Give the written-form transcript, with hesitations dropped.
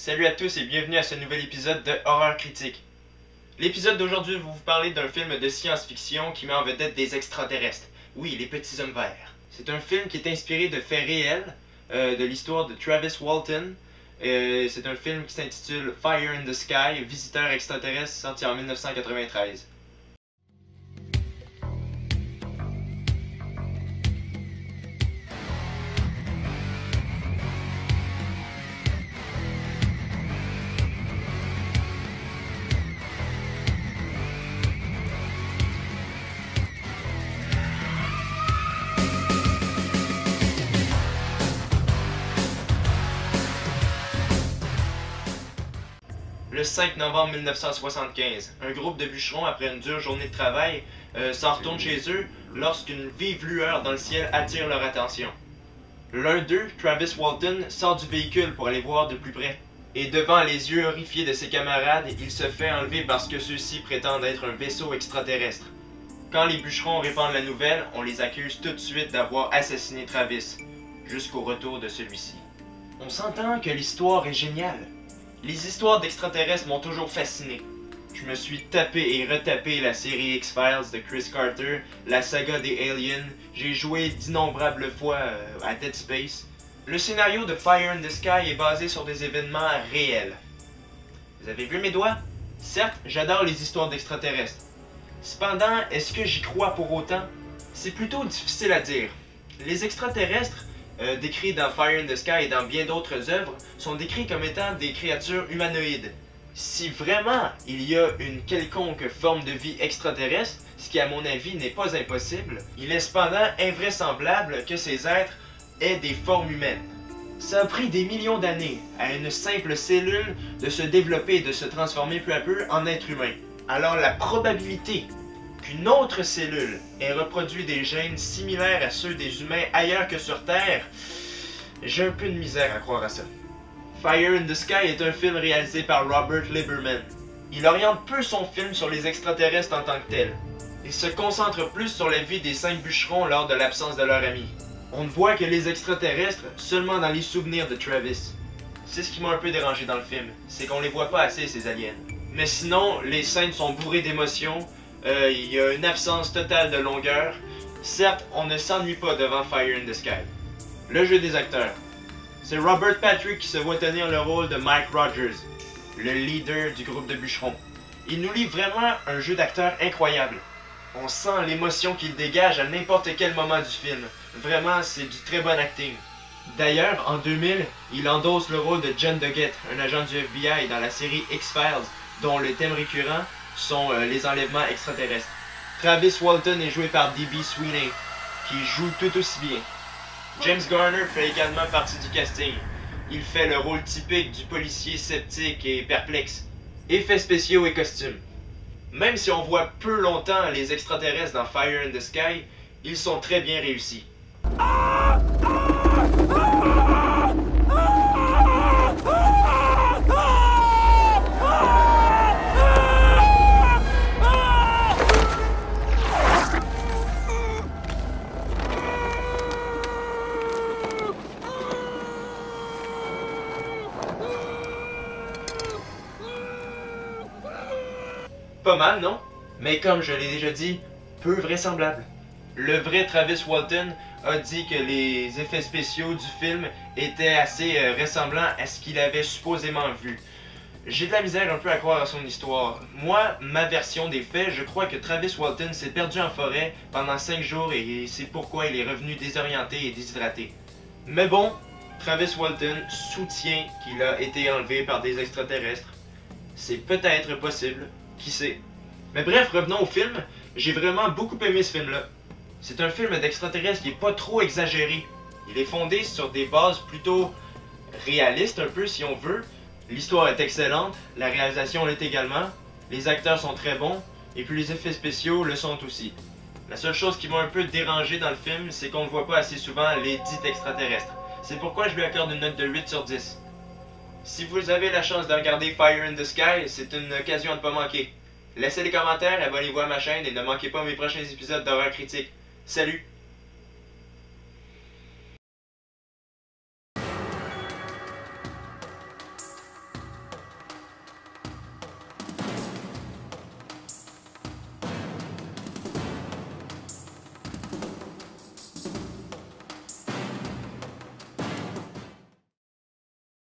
Salut à tous et bienvenue à ce nouvel épisode de Horreur Critique. L'épisode d'aujourd'hui va vous parler d'un film de science-fiction qui met en vedette des extraterrestres. Oui, les petits hommes verts. C'est un film qui est inspiré de faits réels, de l'histoire de Travis Walton. C'est un film qui s'intitule Fire in the Sky, Visiteur extraterrestre, sorti en 1993. Le 5 novembre 1975, un groupe de bûcherons, après une dure journée de travail, s'en retourne chez eux lorsqu'une vive lueur dans le ciel attire leur attention. L'un d'eux, Travis Walton, sort du véhicule pour aller voir de plus près. Et devant les yeux horrifiés de ses camarades, il se fait enlever parce que ceux-ci prétendent être un vaisseau extraterrestre. Quand les bûcherons répandent la nouvelle, on les accuse tout de suite d'avoir assassiné Travis, jusqu'au retour de celui-ci. On s'entend que l'histoire est géniale. Les histoires d'extraterrestres m'ont toujours fasciné. Je me suis tapé et retapé la série X-Files de Chris Carter, la saga des Aliens, j'ai joué d'innombrables fois à Dead Space. Le scénario de Fire in the Sky est basé sur des événements réels. Vous avez vu mes doigts? Certes, j'adore les histoires d'extraterrestres. Cependant, est-ce que j'y crois pour autant? C'est plutôt difficile à dire. Les extraterrestres, décrits dans Fire in the Sky et dans bien d'autres œuvres, sont décrits comme étant des créatures humanoïdes. Si vraiment il y a une quelconque forme de vie extraterrestre, ce qui à mon avis n'est pas impossible, il est cependant invraisemblable que ces êtres aient des formes humaines. Ça a pris des millions d'années à une simple cellule de se développer et de se transformer peu à peu en être humain. Alors la probabilité qu'une autre cellule ait reproduit des gènes similaires à ceux des humains ailleurs que sur Terre, j'ai un peu de misère à croire à ça. Fire in the Sky est un film réalisé par Robert Lieberman. Il oriente peu son film sur les extraterrestres en tant que tel. Il se concentre plus sur la vie des 5 bûcherons lors de l'absence de leur ami. On ne voit que les extraterrestres seulement dans les souvenirs de Travis. C'est ce qui m'a un peu dérangé dans le film, c'est qu'on les voit pas assez ces aliens. Mais sinon, les scènes sont bourrées d'émotions. Il y a une absence totale de longueur. Certes, on ne s'ennuie pas devant Fire in the Sky. Le jeu des acteurs. C'est Robert Patrick qui se voit tenir le rôle de Mike Rogers, le leader du groupe de bûcherons. Il nous livre vraiment un jeu d'acteur incroyable. On sent l'émotion qu'il dégage à n'importe quel moment du film. Vraiment, c'est du très bon acting. D'ailleurs, en 2000, il endosse le rôle de John Doggett, un agent du FBI dans la série X-Files, dont le thème récurrent sont les enlèvements extraterrestres. Travis Walton est joué par D.B. Sweeney, qui joue tout aussi bien. James Garner fait également partie du casting. Il fait le rôle typique du policier sceptique et perplexe. Effets spéciaux et costumes. Même si on voit peu longtemps les extraterrestres dans Fire in the Sky, ils sont très bien réussis. Pas mal, non? Mais comme je l'ai déjà dit, peu vraisemblable. Le vrai Travis Walton a dit que les effets spéciaux du film étaient assez ressemblants à ce qu'il avait supposément vu. J'ai de la misère un peu à croire à son histoire. Moi, ma version des faits, je crois que Travis Walton s'est perdu en forêt pendant 5 jours et c'est pourquoi il est revenu désorienté et déshydraté. Mais bon, Travis Walton soutient qu'il a été enlevé par des extraterrestres. C'est peut-être possible. Qui sait? Mais bref, revenons au film. J'ai vraiment beaucoup aimé ce film-là. C'est un film d'extraterrestres qui est pas trop exagéré. Il est fondé sur des bases plutôt réalistes, un peu si on veut. L'histoire est excellente, la réalisation l'est également, les acteurs sont très bons, et puis les effets spéciaux le sont aussi. La seule chose qui m'a un peu dérangé dans le film, c'est qu'on ne voit pas assez souvent les dits extraterrestres. C'est pourquoi je lui accorde une note de 8 sur 10. Si vous avez la chance de regarder Fire in the Sky, c'est une occasion à ne pas manquer. Laissez des commentaires, abonnez-vous à ma chaîne et ne manquez pas mes prochains épisodes d'Horreur Critique. Salut!